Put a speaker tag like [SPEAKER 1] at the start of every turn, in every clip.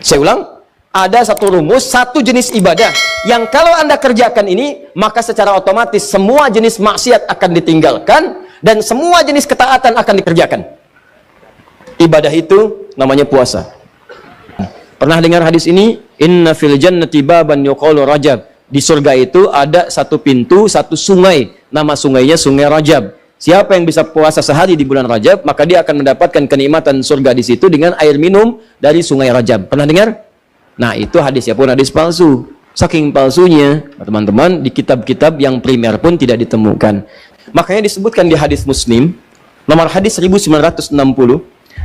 [SPEAKER 1] Saya ulang, ada satu rumus, satu jenis ibadah yang kalau Anda kerjakan ini, maka secara otomatis semua jenis maksiat akan ditinggalkan dan semua jenis ketaatan akan dikerjakan. Ibadah itu namanya puasa. Pernah dengar hadis ini? Inna fil jannati baban yuqalu Rajab. Di surga itu ada satu pintu, satu sungai. Nama sungainya Sungai Rajab. Siapa yang bisa puasa sehari di bulan Rajab, maka dia akan mendapatkan kenikmatan surga di situ dengan air minum dari Sungai Rajab. Pernah dengar? Nah, itu hadisnya pun hadis palsu. Saking palsunya, teman-teman, di kitab-kitab yang primer pun tidak ditemukan. Makanya disebutkan di hadis Muslim, nomor hadis 1960,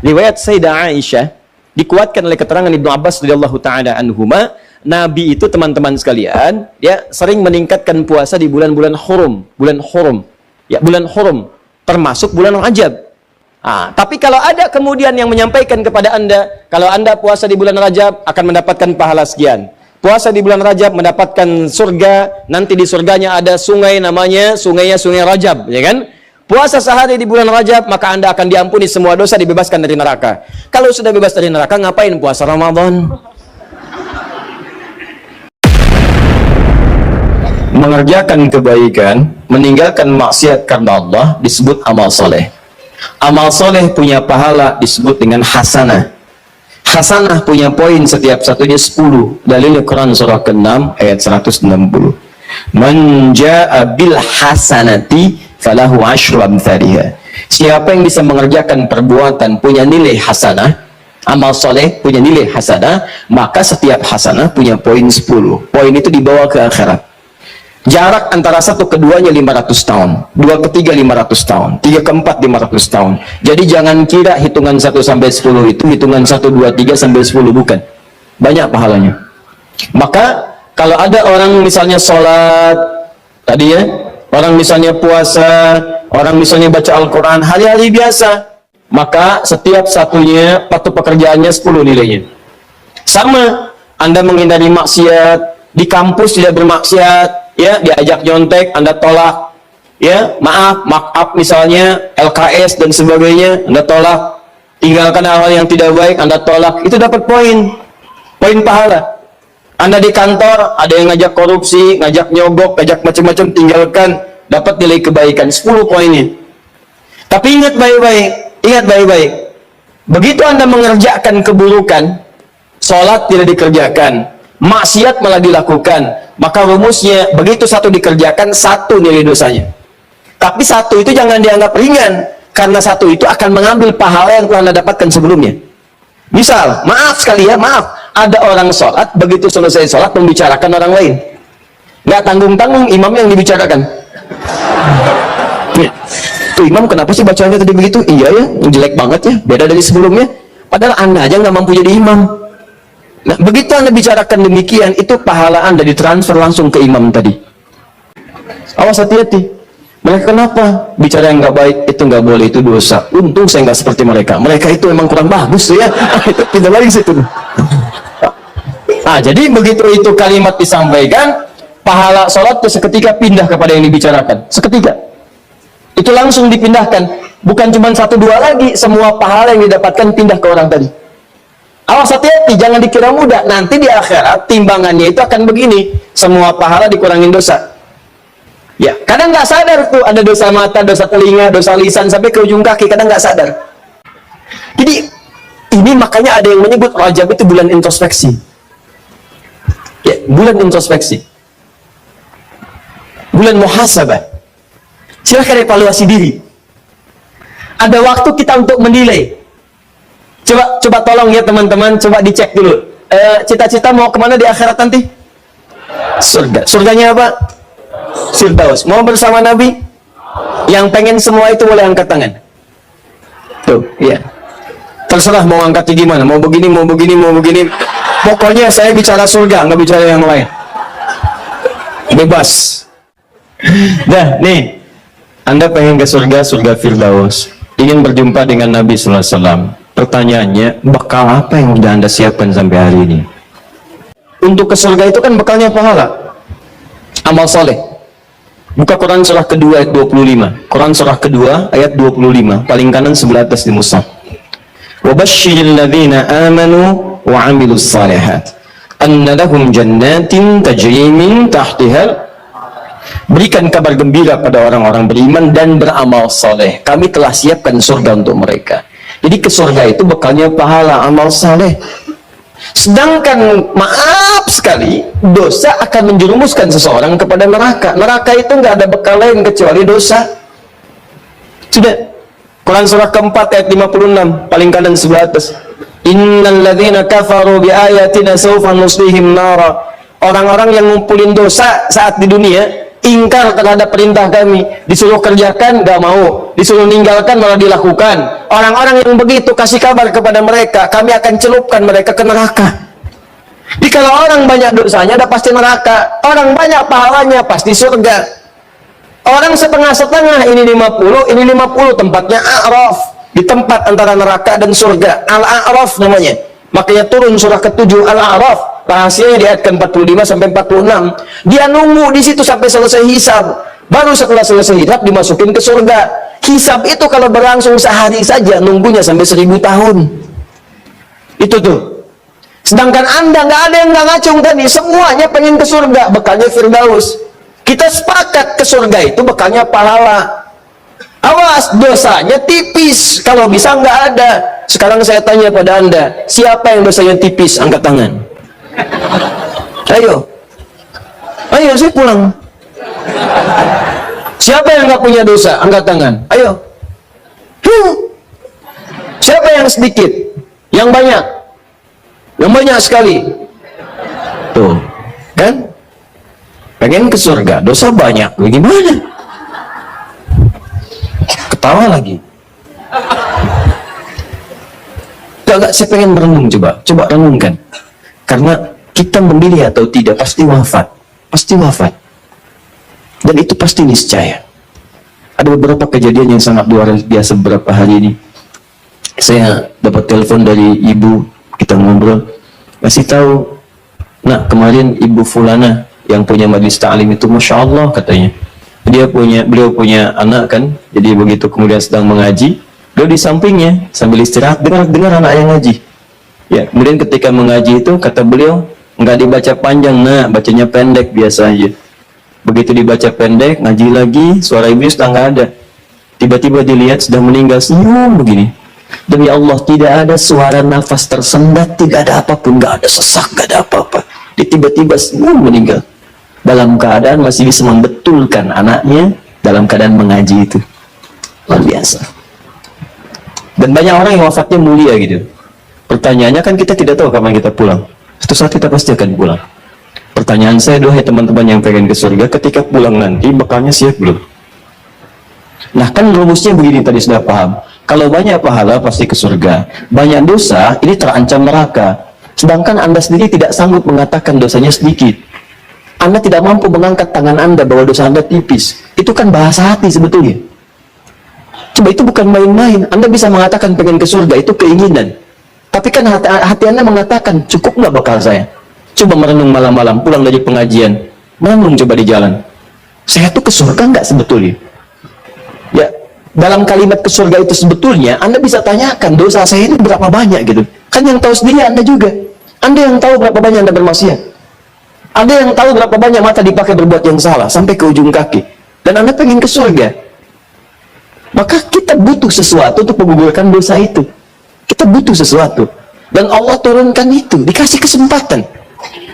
[SPEAKER 1] riwayat Sayyidah Aisyah, dikuatkan oleh keterangan Ibnu Abbas radhiyallahu taala anhuma, Nabi itu teman-teman sekalian, ya sering meningkatkan puasa di bulan-bulan hurum, bulan hurum, termasuk bulan Rajab. Tapi kalau ada kemudian yang menyampaikan kepada Anda, kalau Anda puasa di bulan Rajab akan mendapatkan pahala sekian. Puasa di bulan Rajab mendapatkan surga, nanti di surganya ada sungai namanya Sungai Rajab, ya kan? Puasa sehari di bulan Rajab, maka Anda akan diampuni semua dosa, dibebaskan dari neraka. Kalau sudah bebas dari neraka, ngapain puasa Ramadan? Mengerjakan kebaikan, meninggalkan maksiat karena Allah disebut amal soleh. Amal soleh punya pahala disebut dengan hasanah. Hasanah punya poin setiap satunya 10. Dalil Quran surah ke-6 ayat 160. Man jaa bil hasanati falahu asyru amthaliha. Siapa yang bisa mengerjakan perbuatan punya nilai hasanah, amal soleh punya nilai hasanah, maka setiap hasanah punya poin 10. Poin itu dibawa ke akhirat. Jarak antara satu keduanya 500 tahun, dua ketiga 500 tahun, tiga keempat 500 tahun. Jadi jangan kira hitungan 1 sampai 10 itu hitungan 1, 2, 3 sampai 10, bukan. Banyak pahalanya. Maka kalau ada orang misalnya sholat tadi ya, orang misalnya puasa, orang misalnya baca Al-Quran, hari-hari biasa, maka setiap satunya patuh pekerjaannya 10 nilainya. Sama, Anda menghindari maksiat, di kampus tidak bermaksiat, ya, diajak nyontek, Anda tolak, ya, maaf misalnya, LKS dan sebagainya, Anda tolak, tinggalkan hal yang tidak baik, Anda tolak, itu dapat poin pahala. Anda di kantor, ada yang ngajak korupsi, ngajak nyogok, ngajak macam-macam, tinggalkan, dapat nilai kebaikan, 10 poinnya. Tapi ingat baik-baik, begitu Anda mengerjakan keburukan, sholat tidak dikerjakan, maksiat malah dilakukan, maka rumusnya begitu satu dikerjakan, 1 nilai dosanya. Tapi 1 itu jangan dianggap ringan, karena 1 itu akan mengambil pahala yang telah Anda dapatkan sebelumnya. Misal, maaf sekali ya, ada orang sholat, begitu selesai sholat membicarakan orang lain, nggak tanggung-tanggung imam yang dibicarakan. Tuh imam kenapa sih bacanya tadi begitu? Iya ya, jelek banget ya, beda dari sebelumnya. Padahal Anda aja nggak mampu jadi imam. Nah, begitu Anda bicarakan demikian, itu pahala Anda ditransfer langsung ke imam tadi. Awas, hati-hati. Mereka kenapa? Bicara yang nggak baik, itu nggak boleh, itu dosa. Untung saya nggak seperti mereka. Mereka itu memang kurang bagus ya. Itu pindah lagi situ. Jadi begitu itu kalimat disampaikan, pahala sholat itu seketika pindah kepada yang dibicarakan. Seketika. Itu langsung dipindahkan. Bukan cuma 1, 2 lagi, semua pahala yang didapatkan pindah ke orang tadi. Awas, hati-hati, jangan dikira mudah. Nanti di akhirat timbangannya itu akan begini, semua pahala dikurangin dosa. Ya, kadang nggak sadar tuh ada dosa mata, dosa telinga, dosa lisan sampai ke ujung kaki, kadang nggak sadar. Jadi ini makanya ada yang menyebut Rajab itu bulan introspeksi. Ya, bulan introspeksi, bulan muhasabah. Silahkan evaluasi diri. Ada waktu kita untuk menilai. Coba tolong ya teman-teman, coba dicek dulu. Cita-cita mau kemana di akhirat nanti? Surga. Surganya apa? Firdaus. Mau bersama Nabi? Yang pengen semua itu boleh angkat tangan. Tuh, iya. Terserah mau angkatnya gimana, mau begini. Pokoknya saya bicara surga, nggak bicara yang lain. Bebas. Nah, nih, Anda pengen ke surga Firdaus, ingin berjumpa dengan Nabi Sallallahu Alaihi Wasallam. Pertanyaannya, bekal apa yang sudah Anda siapkan sampai hari ini? Untuk ke surga itu kan bekalnya pahala, amal soleh. Buka Quran surah kedua ayat 25. Quran surah kedua ayat 25, paling kanan sebelah atas di mushaf. وَبَشِّرِ الَّذِينَ آمَنُوا wa 'amilus shalihat anna lahum jannatin tajri min tahtihal. Berikan kabar gembira pada orang-orang beriman dan beramal soleh, kami telah siapkan surga untuk mereka. Jadi ke surga itu bekalnya pahala amal soleh. Sedangkan maaf sekali, dosa akan menjerumuskan seseorang kepada neraka. Neraka itu nggak ada bekal lain kecuali dosa. Sudah, Quran surah keempat ayat 56 paling kanan sebelah atas. Innal ladzina kafaru bi ayatina sawfa nuslihim nara. Orang-orang yang ngumpulin dosa saat di dunia, ingkar terhadap perintah kami, disuruh kerjakan gak mau, disuruh ninggalkan malah dilakukan. Orang-orang yang begitu kasih kabar kepada mereka, kami akan celupkan mereka ke neraka. Jadi kalau orang banyak dosanya udah pasti neraka, orang banyak pahalanya pasti surga. Orang setengah-setengah, ini 50, ini 50, tempatnya A'raf, di tempat antara neraka dan surga, Al-A'raf namanya. Makanya turun surah ke-7 Al-A'raf, rahasianya di ayat ke-45 sampai 46. Dia nunggu di situ sampai selesai hisab. Baru setelah selesai hisab dimasukin ke surga. Hisab itu kalau berlangsung sehari saja, nunggunya sampai 1000 tahun. Itu tuh. Sedangkan Anda nggak ada yang nggak ngacung tadi, semuanya pengen ke surga, bekalnya Firdaus. Kita sepakat ke surga itu bekalnya pahala. Awas, dosanya tipis, kalau bisa nggak ada. Sekarang saya tanya pada Anda, siapa yang dosanya tipis? Angkat tangan. Ayo, ayo saya pulang. Siapa yang nggak punya dosa? Angkat tangan. Ayo. Siapa yang sedikit? Yang banyak? Yang banyak sekali. Tuh, kan? Pengen ke surga, dosa banyak. Bagaimana? Ketawa lagi. Enggak, saya pengen merenung, coba renungkan. Karena kita memilih atau tidak pasti wafat, dan itu pasti niscaya. Ada beberapa kejadian yang sangat luar biasa beberapa hari ini. Saya dapat telepon dari ibu, kita ngobrol, kasih tahu, nah kemarin ibu fulana yang punya majlis ta'lim itu, masya Allah katanya, beliau punya anak kan, jadi begitu kemudian sedang mengaji, beliau di sampingnya sambil istirahat dengar anak yang ngaji. Ya, kemudian ketika mengaji itu kata beliau nggak dibaca panjang, nah bacanya pendek biasa aja. Begitu dibaca pendek, ngaji lagi, suara ibu sudah nggak ada. Tiba-tiba dilihat sudah meninggal, senyum begini. Demi Allah, tidak ada suara nafas tersendat, tidak ada apapun, nggak ada sesak, nggak ada apa-apa. Tiba-tiba senyum meninggal. Dalam keadaan masih bisa membetulkan anaknya dalam keadaan mengaji itu. Luar biasa. Dan banyak orang yang wafatnya mulia gitu. Pertanyaannya kan kita tidak tahu kapan kita pulang. Suatu saat kita pasti akan pulang. Pertanyaan saya, doa teman-teman yang pengen ke surga, ketika pulang nanti bekalnya siap belum? Nah kan rumusnya begini, tadi sudah paham. Kalau banyak pahala pasti ke surga, banyak dosa ini terancam neraka. Sedangkan Anda sendiri tidak sanggup mengatakan dosanya sedikit. Anda tidak mampu mengangkat tangan Anda bahwa dosa Anda tipis. Itu kan bahasa hati sebetulnya. Coba, itu bukan main-main. Anda bisa mengatakan pengen ke surga, itu keinginan. Tapi kan hati Anda mengatakan, cukup nggak bekal saya? Coba merenung malam-malam, pulang dari pengajian. Merenung coba di jalan. Saya tuh ke surga nggak sebetulnya? Ya, dalam kalimat ke surga itu sebetulnya, Anda bisa tanyakan, dosa saya ini berapa banyak gitu. Kan yang tahu sendiri Anda juga. Anda yang tahu berapa banyak Anda bermaksiat. Anda yang tahu berapa banyak mata dipakai berbuat yang salah, sampai ke ujung kaki. Dan Anda pengen ke surga. Maka kita butuh sesuatu untuk menggugurkan dosa itu. Kita butuh sesuatu. Dan Allah turunkan itu, dikasih kesempatan.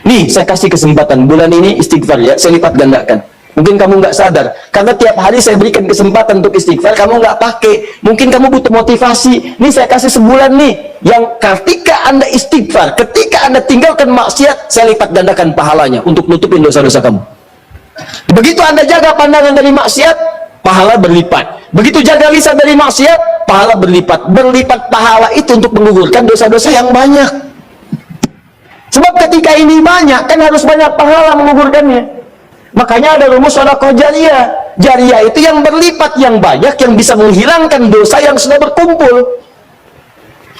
[SPEAKER 1] Nih, saya kasih kesempatan, bulan ini istighfar ya, saya lipat gandakan. Mungkin kamu nggak sadar, karena tiap hari saya berikan kesempatan untuk istighfar, kamu nggak pakai. Mungkin kamu butuh motivasi. Nih, saya kasih sebulan nih, yang ketika Anda istighfar, ketika Anda tinggalkan maksiat, saya lipat gandakan pahalanya untuk nutupin dosa-dosa kamu. Begitu Anda jaga pandangan dari maksiat, pahala berlipat. Begitu jaga lisan dari maksiat, pahala berlipat. Berlipat pahala itu untuk menggugurkan dosa-dosa yang banyak. Sebab ketika ini banyak, kan harus banyak pahala menggugurkannya. Makanya ada rumus sedekah jariyah. Jariyah itu yang berlipat, yang banyak, yang bisa menghilangkan dosa yang sudah berkumpul.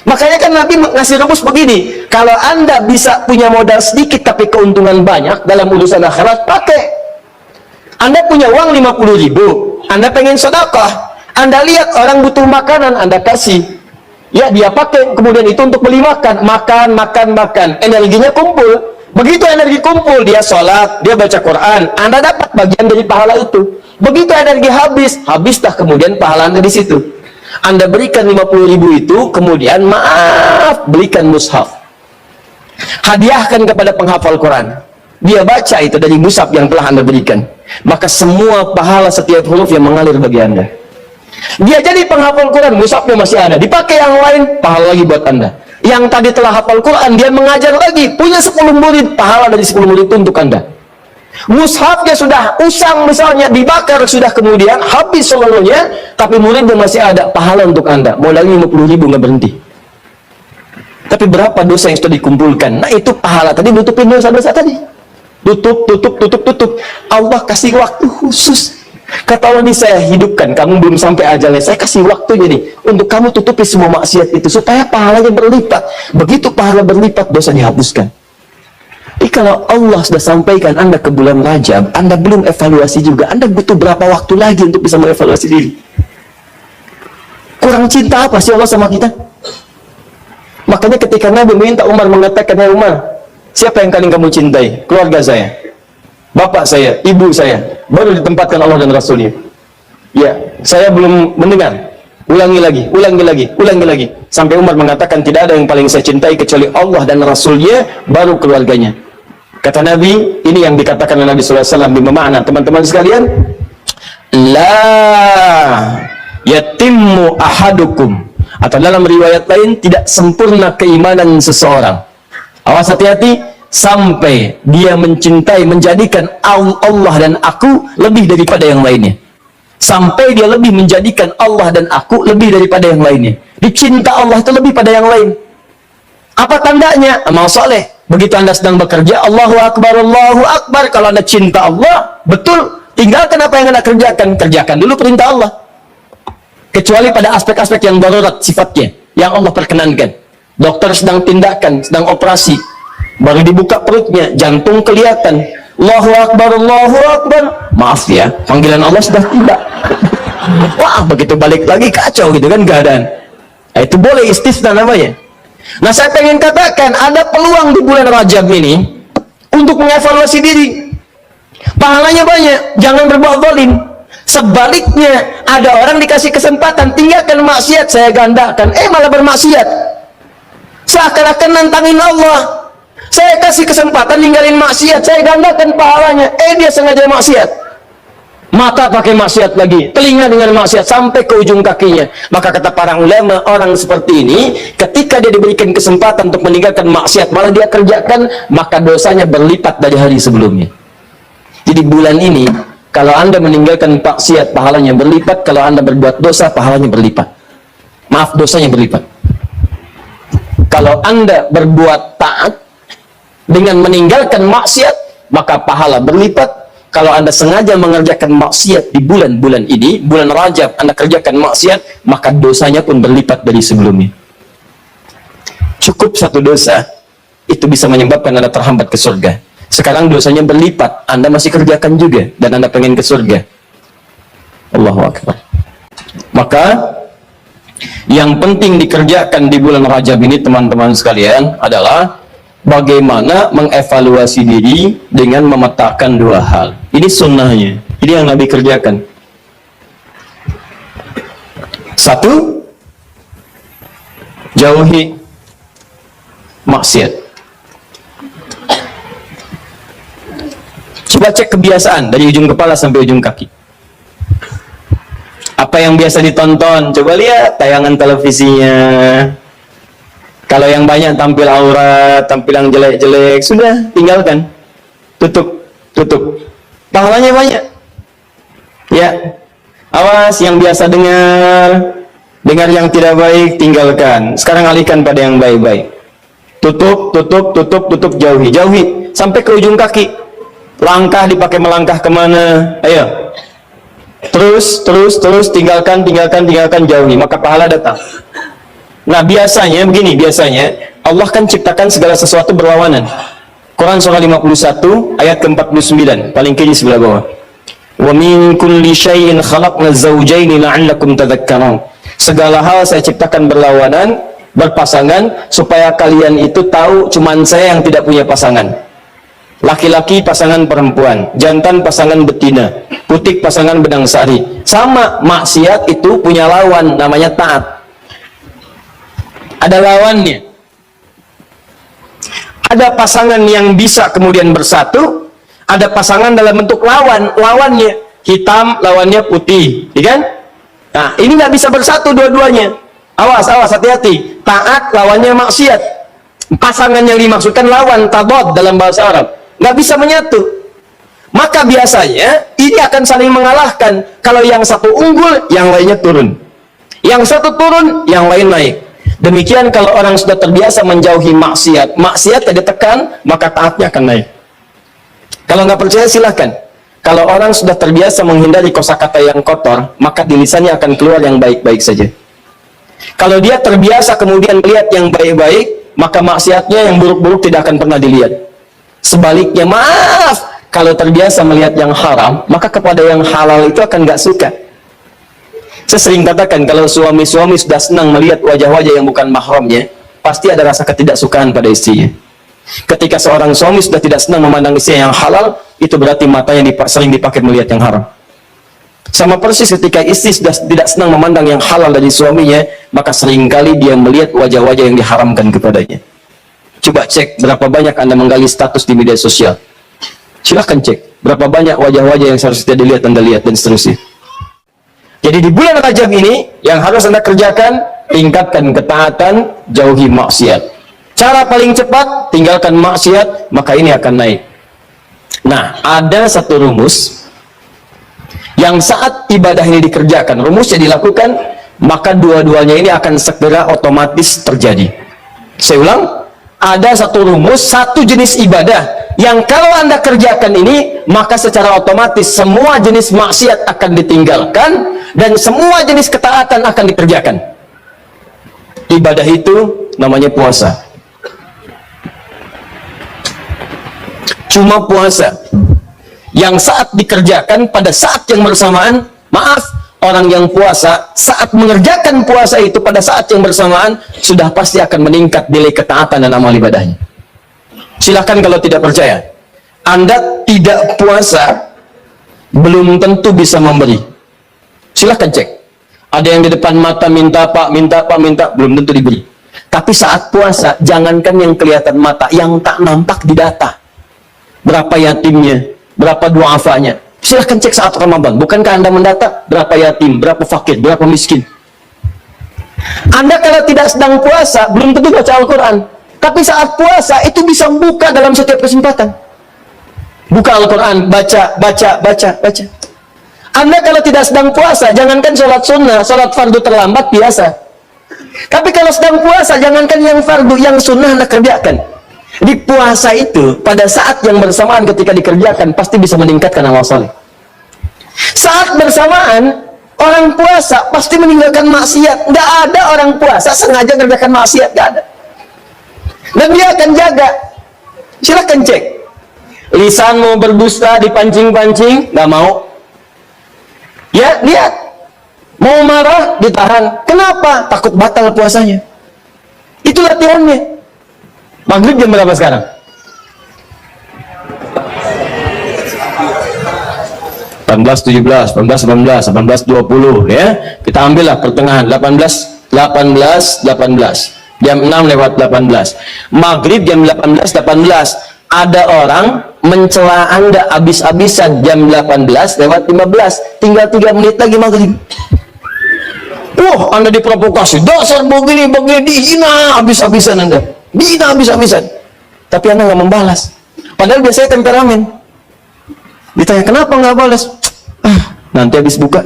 [SPEAKER 1] Makanya kan Nabi ngasih rumus begini, kalau Anda bisa punya modal sedikit tapi keuntungan banyak dalam urusan akhirat, pakai. Anda punya uang 50.000, Anda pengen sedekah, Anda lihat orang butuh makanan, Anda kasih. Ya, dia pakai kemudian itu untuk beli makan, makan. Energinya kumpul. Begitu energi kumpul, dia sholat, dia baca Quran, Anda dapat bagian dari pahala itu. Begitu energi habislah kemudian pahala Anda di situ. Anda berikan 50.000 itu, kemudian maaf, belikan mushaf. Hadiahkan kepada penghafal Quran. Dia baca itu dari mushaf yang telah Anda berikan. Maka semua pahala setiap huruf yang mengalir bagi Anda. Dia jadi penghafal Quran, mushafnya masih ada, dipakai yang lain, pahala lagi buat Anda. Yang tadi telah hafal Quran, dia mengajar lagi, punya 10 murid, pahala dari 10 murid itu untuk Anda. Mushafnya sudah usang misalnya, dibakar sudah kemudian, habis seluruhnya, tapi muridnya masih ada, pahala untuk Anda. Mau lagi 50.000 nggak berhenti. Tapi berapa dosa yang sudah dikumpulkan? Nah itu pahala tadi, nutupin dosa-dosa tadi. Tutup. Allah kasih waktu khusus. Kata Allah, ini saya hidupkan, kamu belum sampai ajalnya, saya kasih waktunya nih untuk kamu tutupi semua maksiat itu supaya pahalanya berlipat. Begitu pahala berlipat, dosa dihapuskan. Jadi kalau Allah sudah sampaikan Anda ke bulan Rajab, Anda belum evaluasi juga, Anda butuh berapa waktu lagi untuk bisa mengevaluasi diri? Kurang cinta apa sih Allah sama kita? Makanya ketika Nabi minta Umar mengatakan, "Ya Umar, siapa yang paling kamu cintai? Keluarga saya, bapak saya, ibu saya." Baru ditempatkan Allah dan Rasulnya. Ya, saya belum mendengar. Ulangi lagi. Sampai Umar mengatakan, tidak ada yang paling saya cintai kecuali Allah dan Rasulnya, baru keluarganya. Kata Nabi, ini yang dikatakan oleh Nabi SAW di makna, teman-teman sekalian, la yatimmu ahadukum, atau dalam riwayat lain, tidak sempurna keimanan seseorang. Awas, hati-hati, sampai dia mencintai, menjadikan Allah dan aku lebih daripada yang lainnya. Sampai dia lebih menjadikan Allah dan aku lebih daripada yang lainnya. Dicinta Allah itu lebih pada yang lain. Apa tandanya? Amal soleh. Begitu Anda sedang bekerja, Allahu Akbar, Allahu Akbar. Kalau Anda cinta Allah, betul, tinggalkan apa yang Anda kerjakan. Kerjakan dulu perintah Allah. Kecuali pada aspek-aspek yang darurat sifatnya, yang Allah perkenankan. Dokter sedang tindakan, sedang operasi, baru dibuka perutnya, jantung kelihatan, Allahu Akbar, Allahu Akbar. Maaf ya, panggilan Allah sudah tiba. Wah, begitu balik lagi kacau gitu kan keadaan. Nah, itu boleh istisna namanya. Nah, saya pengen katakan, ada peluang di bulan Rajab ini untuk mengevaluasi diri. Pahalanya banyak, jangan berbuat zalim. Sebaliknya, ada orang dikasih kesempatan, tinggalkan maksiat, saya gandakan, malah bermaksiat. Seakan-akan nantangin Allah. Saya kasih kesempatan ninggalin maksiat, saya gandakan pahalanya. Dia sengaja maksiat. Mata pakai maksiat lagi, telinga dengan maksiat sampai ke ujung kakinya. Maka kata para ulama, orang seperti ini ketika dia diberikan kesempatan untuk meninggalkan maksiat, malah dia kerjakan, maka dosanya berlipat dari hari sebelumnya. Jadi bulan ini, kalau Anda meninggalkan maksiat, pahalanya berlipat. Kalau Anda berbuat dosa, pahalanya berlipat. Maaf, dosanya berlipat. Kalau Anda berbuat taat dengan meninggalkan maksiat, maka pahala berlipat. Kalau Anda sengaja mengerjakan maksiat di bulan-bulan ini, bulan Rajab, Anda kerjakan maksiat, maka dosanya pun berlipat dari sebelumnya. Cukup satu dosa, itu bisa menyebabkan Anda terhambat ke surga. Sekarang dosanya berlipat, Anda masih kerjakan juga, dan Anda pengen ke surga. Allahu Akbar. Maka, yang penting dikerjakan di bulan Rajab ini, teman-teman sekalian, adalah bagaimana mengevaluasi diri dengan memetakan dua hal. Ini sunnahnya. Ini yang Nabi kerjakan. Satu, jauhi maksiat. Coba cek kebiasaan dari ujung kepala sampai ujung kaki. Apa yang biasa ditonton? Coba lihat tayangan televisinya. Kalau yang banyak tampil aurat, tampilan jelek-jelek, sudah tinggalkan. Tutup. Pahalanya banyak. Ya. Awas yang biasa dengar yang tidak baik, tinggalkan. Sekarang alihkan pada yang baik-baik. Tutup, jauhi sampai ke ujung kaki. Langkah dipakai melangkah kemana? Ayo. Terus, tinggalkan, jauhi. Maka pahala datang. Nah, biasanya begini, Allah kan ciptakan segala sesuatu berlawanan. Quran surah 51 ayat ke-49, paling kiri sebelah bawah. Wa min kulli syai'in khalaqna zawjayn la'allakum tadhakkarun. Segala hal saya ciptakan berlawanan, berpasangan, supaya kalian itu tahu cuman saya yang tidak punya pasangan. Laki-laki pasangan perempuan, jantan pasangan betina, putik pasangan benang sari. Sama, maksiat itu punya lawan, namanya taat. Ada lawannya. Ada pasangan yang bisa kemudian bersatu, ada pasangan dalam bentuk lawan, lawannya hitam, lawannya putih, ya kan? Nah, ini nggak bisa bersatu dua-duanya. Awas, awas, hati-hati. Taat lawannya maksiat. Pasangan yang dimaksudkan lawan, tadad dalam bahasa Arab. Nggak bisa menyatu. Maka biasanya ini akan saling mengalahkan. Kalau yang satu unggul, yang lainnya turun. Yang satu turun, yang lain naik. Demikian kalau orang sudah terbiasa menjauhi maksiat, maksiat tidak ditekan, maka taatnya akan naik. Kalau nggak percaya silahkan. Kalau orang sudah terbiasa menghindari kosakata yang kotor, maka di lisannya akan keluar yang baik-baik saja. Kalau dia terbiasa kemudian melihat yang baik-baik, maka maksiatnya yang buruk-buruk tidak akan pernah dilihat. Sebaliknya, maaf, kalau terbiasa melihat yang haram, maka kepada yang halal itu akan nggak suka. Saya sering katakan, kalau suami-suami sudah senang melihat wajah-wajah yang bukan mahramnya, pasti ada rasa ketidaksukaan pada istrinya. Ketika seorang suami sudah tidak senang memandang istri yang halal, itu berarti matanya sering dipakai melihat yang haram. Sama persis ketika istri sudah tidak senang memandang yang halal dari suaminya, maka seringkali dia melihat wajah-wajah yang diharamkan kepadanya. Coba cek berapa banyak Anda menggali status di media sosial. Silahkan cek berapa banyak wajah-wajah yang seharusnya dilihat Anda lihat, dan seterusnya. Jadi di bulan Rajab ini yang harus Anda kerjakan, tingkatkan ketaatan, jauhi maksiat. Cara paling cepat, tinggalkan maksiat, maka ini akan naik. Nah, ada satu rumus yang saat ibadah ini dikerjakan, rumusnya dilakukan, maka dua-duanya ini akan segera otomatis terjadi. Saya ulang, ada satu rumus, satu jenis ibadah yang kalau Anda kerjakan ini, maka secara otomatis semua jenis maksiat akan ditinggalkan dan semua jenis ketaatan akan dikerjakan. Ibadah itu namanya puasa. Cuma puasa yang saat dikerjakan pada saat yang bersamaan, maaf, orang yang puasa saat mengerjakan puasa itu pada saat yang bersamaan sudah pasti akan meningkat nilai ketaatan dan amal ibadahnya. Silahkan kalau tidak percaya. Anda tidak puasa belum tentu bisa memberi. Silahkan cek. Ada yang di depan mata minta pak, minta pak, minta, belum tentu diberi. Tapi saat puasa, jangankan yang kelihatan mata, yang tak nampak di data. Berapa yatimnya, berapa du'afanya. Silahkan cek saat Ramadan. Bukankah Anda mendata berapa yatim, berapa fakir, berapa miskin? Anda kalau tidak sedang puasa, belum tentu baca Al-Quran. Tapi saat puasa, itu bisa buka dalam setiap kesempatan. Buka Al-Quran, baca, baca, baca, baca. Anda kalau tidak sedang puasa, jangankan sholat sunnah, sholat fardu terlambat biasa. Tapi kalau sedang puasa, jangankan yang fardu, yang sunnah Anda kerjakan. Di puasa itu, pada saat yang bersamaan ketika dikerjakan, pasti bisa meningkatkan amal soleh. Saat bersamaan, orang puasa pasti meninggalkan maksiat. Nggak ada orang puasa sengaja mengerjakan maksiat, nggak ada. Dan dia akan jaga. Silahkan cek. Lisan mau berdusta, dipancing-pancing, nggak mau. Ya, lihat. Mau marah, ditahan. Kenapa? Takut batal puasanya. Itu latihannya. Maghrib jam berapa sekarang? Belas 17, 18, 18, 20 ya. Kita ambillah pertengahan 18, 18, 18. Jam 6 lewat 18. Maghrib jam 18, 18. Ada orang mencela Anda habis-habisan jam 18 lewat 15. Tinggal 3 menit lagi maghrib. Anda diprovokasi. Dasar begini, dihina habis-habisan Anda. Dihina habis-habisan. Tapi Anda nggak membalas. Padahal biasanya temperamen. Ditanya, kenapa nggak balas? Nanti habis buka.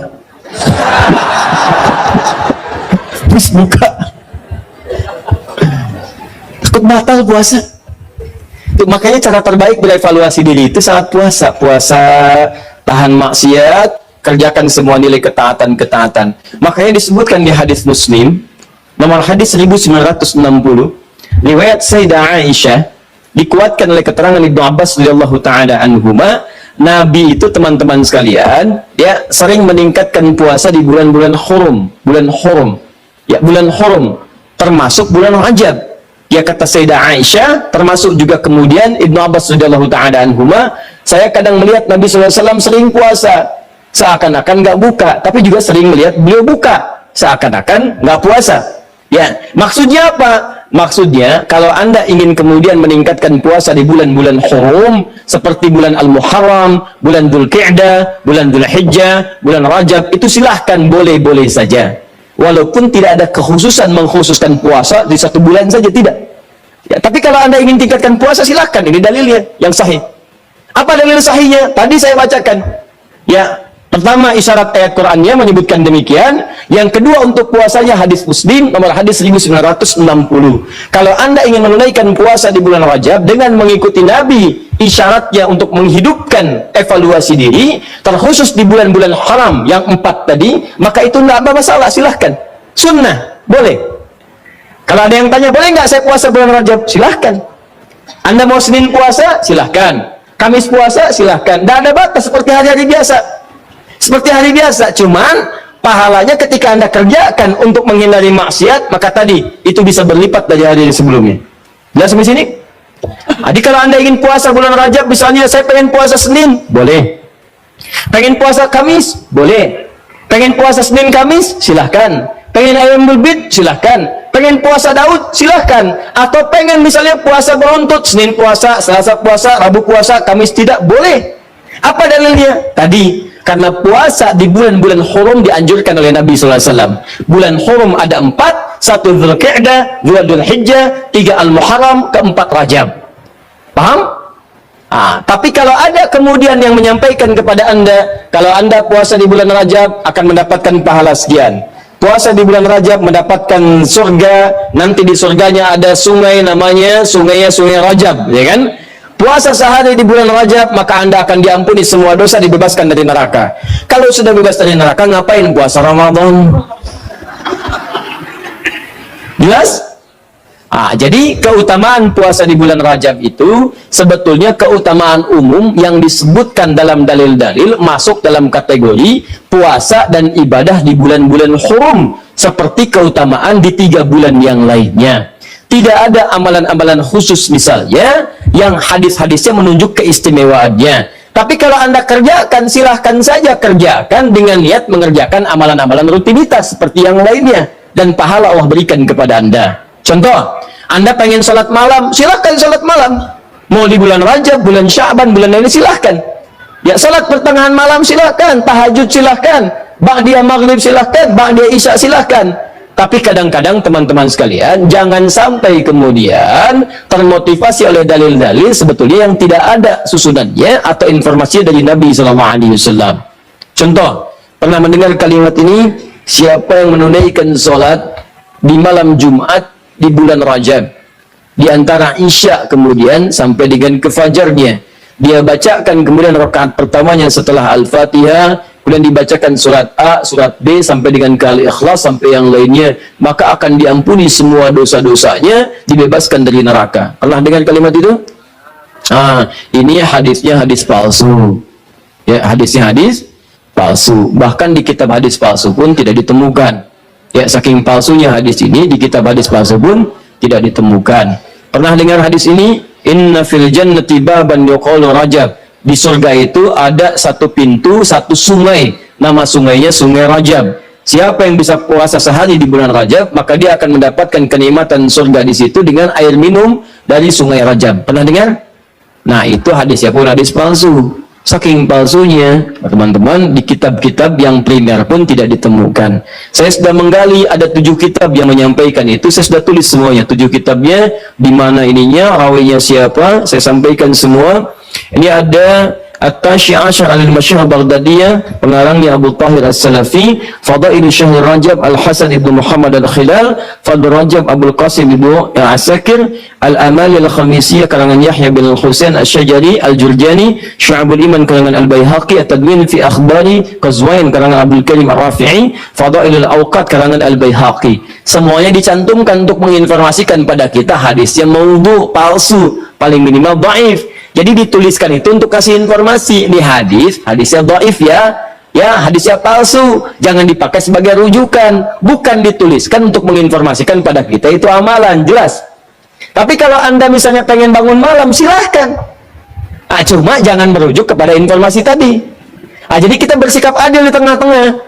[SPEAKER 1] Habis buka. Takut batal puasa. Itu makanya cara terbaik berevaluasi diri itu saat puasa. Puasa, tahan maksiat, kerjakan semua nilai ketaatan-ketaatan. Makanya disebutkan di hadis Muslim, nomor hadis 1960, riwayat Sayyidah Aisyah, dikuatkan oleh keterangan Ibnu Abbas radhiyallahu taala anhuma, Nabi itu teman-teman sekalian, ya sering meningkatkan puasa di bulan-bulan hurum, bulan hurum, termasuk bulan Rajab. Ya kata Sayyidah Aisyah, termasuk juga kemudian Ibnu Abbas radhiyallahu taala anhuma, saya kadang melihat Nabi SAW sering puasa, seakan-akan nggak buka, tapi juga sering melihat beliau buka, seakan-akan nggak puasa. Ya, maksudnya apa? Maksudnya, kalau Anda ingin kemudian meningkatkan puasa di bulan-bulan hurum, seperti bulan Al-Muharram, bulan Dzulqa'dah, bulan Dzulhijjah, bulan Rajab, itu silahkan, boleh-boleh saja. Walaupun tidak ada kekhususan mengkhususkan puasa di satu bulan saja, tidak. Ya, tapi kalau Anda ingin tingkatkan puasa, silahkan. Ini dalilnya yang sahih. Apa dalil sahihnya? Tadi saya bacakan. Ya, pertama isyarat ayat Qur'annya menyebutkan demikian. Yang kedua untuk puasanya hadis Muslim nomor hadis 1960. Kalau Anda ingin menunaikan puasa di bulan Rajab dengan mengikuti Nabi, isyaratnya untuk menghidupkan evaluasi diri, terkhusus di bulan-bulan haram yang 4 tadi, maka itu tidak ada masalah, silahkan. Sunnah, boleh. Kalau ada yang tanya, boleh nggak saya puasa bulan Rajab? Silahkan. Anda mau Senin puasa? Silahkan. Kamis puasa? Silahkan. Tidak ada batas, seperti hari-hari biasa. Seperti hari biasa, cuman pahalanya ketika Anda kerjakan untuk menghindari maksiat, maka tadi itu bisa berlipat dari hari sebelumnya. Jelas sampai sini? Jadi kalau Anda ingin puasa bulan Rajab, misalnya saya pengen puasa Senin, boleh. Pengen puasa Kamis, boleh. Pengen puasa Senin Kamis, silahkan. Pengen Ayyamul Bid, silahkan. Pengen puasa Daud, silahkan. Atau pengen misalnya puasa beruntut, Senin puasa, Selasa puasa, Rabu puasa, Kamis tidak, boleh. Apa dalilnya? Tadi karena puasa di bulan-bulan hurum dianjurkan oleh Nabi SAW. Bulan hurum ada 4, 1 Dzulqa'dah, 2 Dzulhijjah, 3 Al-Muharram, 4 Rajab. Paham? Tapi kalau ada kemudian yang menyampaikan kepada Anda, kalau Anda puasa di bulan Rajab akan mendapatkan pahala sekian. Puasa di bulan Rajab mendapatkan surga, nanti di surganya ada sungai namanya Sungai Rajab, ya kan? Puasa sehari di bulan Rajab, maka Anda akan diampuni semua dosa, dibebaskan dari neraka. Kalau sudah bebas dari neraka, ngapain puasa Ramadan? Jelas? Jadi keutamaan puasa di bulan Rajab itu sebetulnya keutamaan umum yang disebutkan dalam dalil-dalil masuk dalam kategori puasa dan ibadah di bulan-bulan hurum, seperti keutamaan di 3 bulan yang lainnya. Tidak ada amalan-amalan khusus misalnya yang hadis-hadisnya menunjuk keistimewaannya. Tapi kalau Anda kerjakan, silahkan saja kerjakan dengan niat mengerjakan amalan-amalan rutinitas seperti yang lainnya, dan pahala Allah berikan kepada Anda. Contoh, Anda pengen sholat malam, silahkan sholat malam. Mau di bulan Rajab, bulan Sya'ban, bulan ini silahkan. Ya, sholat pertengahan malam silahkan, tahajud silahkan, ba'diyah maghrib silahkan, ba'diyah isya silahkan. Tapi kadang-kadang teman-teman sekalian, jangan sampai kemudian termotivasi oleh dalil-dalil sebetulnya yang tidak ada susunannya atau informasinya dari Nabi SAW. Contoh, pernah mendengar kalimat ini, siapa yang menunaikan sholat di malam Jumat di bulan Rajab, di antara isya kemudian sampai dengan ke fajarnya, dia bacakan kemudian rakaat pertamanya setelah Al-Fatihah, kemudian dibacakan surat A, surat B, sampai dengan Al-Ikhlas, sampai yang lainnya, maka akan diampuni semua dosa-dosanya, dibebaskan dari neraka. Pernah dengar kalimat itu? Ini hadisnya hadis palsu. Ya, hadisnya hadis palsu. Bahkan di kitab hadis palsu pun tidak ditemukan. Ya, saking palsunya hadis ini, di kitab hadis palsu pun tidak ditemukan. Pernah dengar hadis ini? Inna fil jannati baban yuqalu Rajab. Di surga itu ada satu pintu, satu sungai. Nama sungainya Sungai Rajab. Siapa yang bisa puasa sehari di bulan Rajab, maka dia akan mendapatkan kenikmatan surga di situ dengan air minum dari Sungai Rajab. Pernah dengar? Nah, itu hadisnya pun hadis palsu. Saking palsunya, teman-teman, di kitab-kitab yang primer pun tidak ditemukan. Saya sudah menggali, ada 7 kitab yang menyampaikan itu. Saya sudah tulis semuanya, 7 kitabnya, di mana ininya, rawinya siapa, saya sampaikan semua. Ini ada At-Tashi Ashar al-Masyhur Baghdadiyah, pengarangnya Abu Tahir As-Salafi, Fadail Syahr Rajab Al-Hasan ibnu Muhammad Al-Khilal, Fadl Rajab Abdul Qasim ibnu Asakir, Al-Amal Al-Khamisiyah karangan Yahya bin Husain Asy-Syajari, Al-Jurjani, Syu'abul Iman karangan Al-Baihaqi, At-Tadwin fi Akhbari Qazwain karangan Abdul Karim Ar-Rafi'i, Fadail Al-Awqat karangan Al-Baihaqi. Semuanya dicantumkan untuk menginformasikan pada kita hadis yang maudhu, palsu, paling minimal dhaif. Jadi dituliskan itu untuk kasih informasi, ini hadisnya dhaif ya, hadisnya palsu, jangan dipakai sebagai rujukan, bukan dituliskan untuk menginformasikan pada kita itu amalan, jelas. Tapi kalau Anda misalnya pengen bangun malam, silahkan. Cuma jangan merujuk kepada informasi tadi. Jadi kita bersikap adil di tengah-tengah.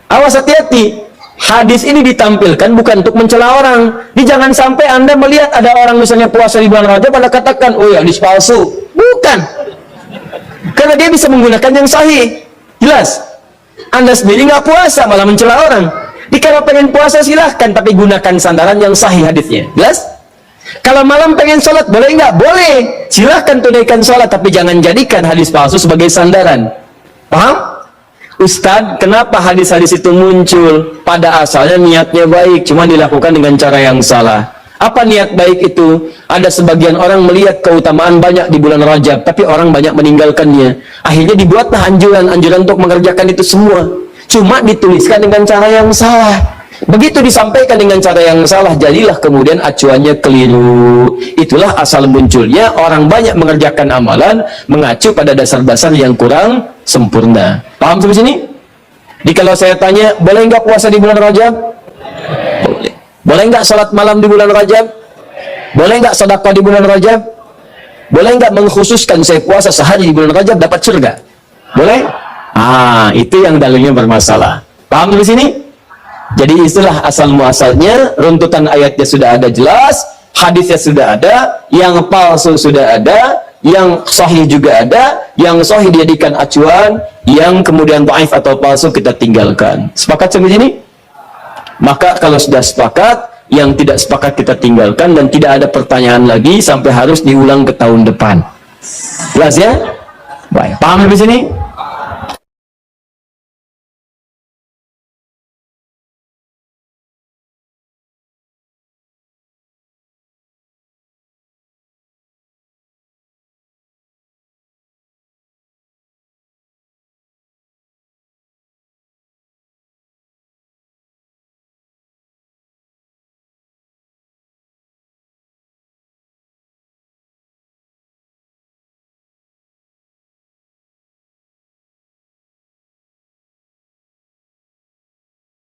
[SPEAKER 1] Awas, hati-hati. Hadis ini ditampilkan bukan untuk mencela orang. Jangan sampai Anda melihat ada orang misalnya puasa di bulan Rajab, Anda katakan, oh ya, hadis palsu. Bukan. Karena dia bisa menggunakan yang sahih. Jelas. Anda sendiri nggak puasa, malah mencela orang. Kalau pengen puasa silahkan, tapi gunakan sandaran yang sahih hadisnya. Jelas? Kalau malam pengen sholat, boleh nggak? Boleh. Silahkan tunaikan sholat, tapi jangan jadikan hadis palsu sebagai sandaran. Paham? Ustadz, kenapa hadis-hadis itu muncul? Pada asalnya niatnya baik, cuma dilakukan dengan cara yang salah. Apa niat baik itu? Ada sebagian orang melihat keutamaan banyak di bulan Rajab, tapi orang banyak meninggalkannya. Akhirnya dibuatlah anjuran untuk mengerjakan itu semua. Cuma dituliskan dengan cara yang salah. Begitu disampaikan dengan cara yang salah, jadilah kemudian acuannya keliru. Itulah asal munculnya orang banyak mengerjakan amalan mengacu pada dasar-dasar yang kurang sempurna. Paham sampai sini? Kalau saya tanya, boleh nggak puasa di bulan Rajab? Boleh. Boleh nggak sholat malam di bulan Rajab? Boleh nggak sedekah di bulan Rajab? Boleh nggak mengkhususkan saya puasa sehari di bulan Rajab dapat surga? Boleh? Itu yang dalilnya bermasalah. Paham sampai sini? Jadi istilah asal muasalnya, runtutan ayatnya sudah ada jelas, hadisnya sudah ada, yang palsu sudah ada, yang sahih juga ada, yang sahih dijadikan acuan, yang kemudian dhaif atau palsu kita tinggalkan. Sepakat sampai sini? Maka kalau sudah sepakat, yang tidak sepakat kita tinggalkan dan tidak ada pertanyaan lagi sampai harus diulang ke tahun depan. Jelas ya? Baik, paham sampai sini?